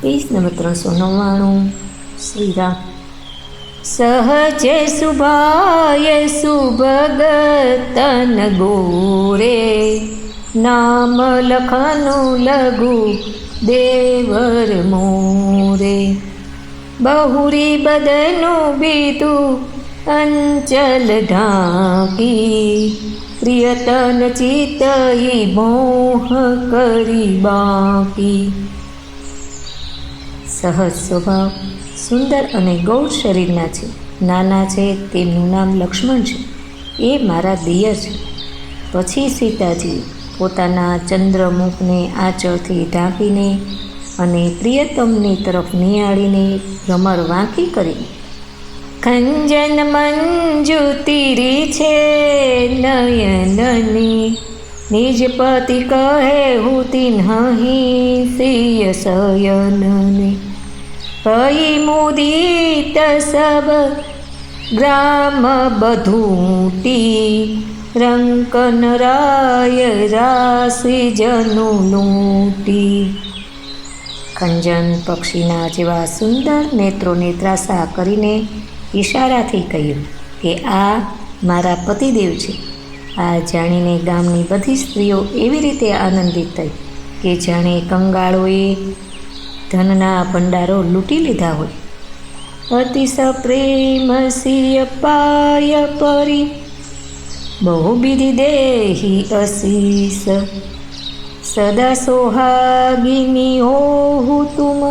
Page number 399 Shri Ram. सहज सुभाय सुभगतन गोरे, नाम लखनु लघु देवर मोरे। बहुरी बदनु बीतु अंचल ढाकी, प्रियतन चितई मोह करी बाकी। सहज स्वभाव, सुंदर अने गौर शरीरना छे, नाना छे, तेमनुं नाम लक्ष्मण छे, ए मारा दियर छे। पछी सीताजी पोताना चंद्रमुखने आंचळथी ढांकीने अने प्रियतमनी तरफ निहाळीने भ्रमर वांकी करीने, खंजन मंजू तीरी छे नयननी, निज पति कहे हूँ तिन्हि सिय शयननी। कई मुदित सब ग्राम बधूटी, रंकन राय राशि जनु लूटी। खंजन पक्षीना जेवा सुंदर नेत्रोने ત્રાસા કરીને इशाराथी કહ્યું કે આ મારા પતિદેવ છે। આ જાણીને ગામની બધી સ્ત્રીઓ એવી રીતે આનંદિત થઈ કે જાણે કંગાળોએ ધનના ભંડારો લૂંટી લીધા હોય। અતિશ પ્રેમ સિય પાય પરી, બહુવિધિ દેહી અશીષ। સદા સોહાગિની હોહુ તુમ,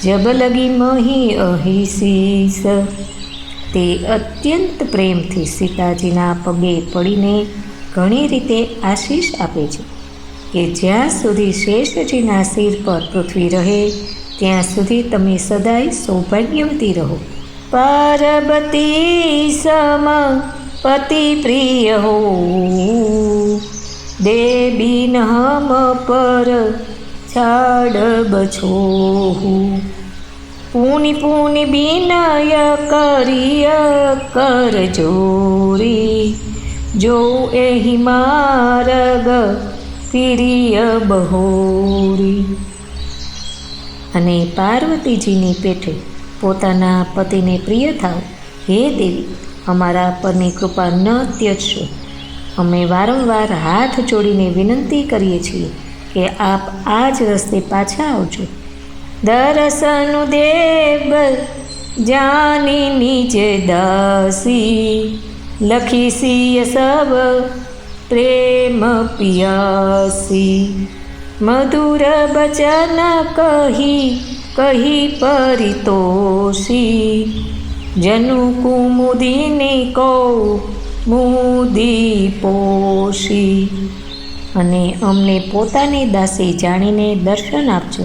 જબ લગી મહી અહિશીષ। તે અત્યંત પ્રેમથી સીતાજીના પગે પડીને ઘણી રીતે આશીષ આપે છે કે જ્યાં સુધી શેષજીના શિર પર પૃથ્વી રહે ત્યાં સુધી તમે સદાય સૌભાગ્યવતી રહો। પાર્વતી સમ પતિ પ્રિય હો, દેબીન હમ પર છાડ બછોહુ। પૂની પૂની વિનય કરીય કર જોરી, જો એહી માર્ગ ફિરિય બહોરી। અને પાર્વતીજીની પેઠે પોતાના પતિને પ્રિય થાવ। હે દેવી, અમારા પરની કૃપા ન ત્યજશો। અમે વારંવાર હાથ જોડીને વિનંતી કરીએ છીએ કે આપ આ જ રસ્તે પાછા આવજો। દર્શनु દેવ જાની નિજ દાસી, લખી સિય સબ પ્રેમ પિયાસી। મધુર બચન કહી કહી પરિતોષી, જનુ કુમુદિની કો મુદી પોષી। અને અમને પોતાની દાસી જાણીને દર્શન આપજો।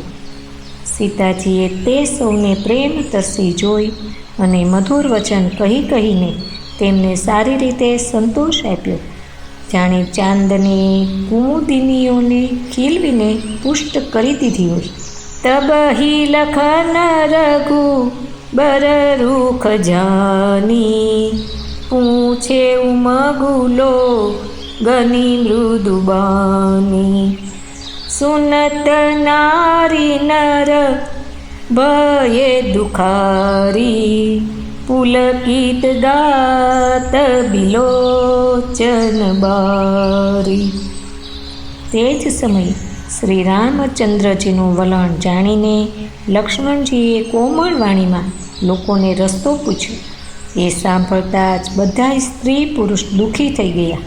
સીતાજીએ તે સૌને પ્રેમ તરસી જોઈ અને મધુર વચન કહી કહીને તેમને સારી રીતે સંતોષ આપ્યો, જાણે ચાંદને કુમુદિનીઓને ખીલવીને પુષ્ટ કરી દીધી હોય। તબ હી લખન રઘુ બર રૂખ જાની, પૂછે ઉમગુલો ગની મૃદુબાની। सुनत नारी नर भये दुखारी, पुलकित दात बिलोचन बारी। ते ज समय श्री रामचंद्रजीનું વલણ જાણીને લક્ષ્મણજીએ કોમળ વાણીમાં લોકોને રસ્તો પૂછ્યો। એ સાંભળતા જ બધા સ્ત્રી પુરુષ દુઃખી થઈ ગયા।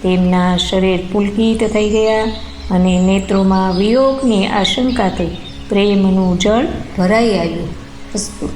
તેમના શરીર પુલકિત થઈ ગયા અને નેત્રોમાં વિયોગની આશંકા થઈ પ્રેમનું જળ ભરાઈ આવ્યું। અસ્તુ।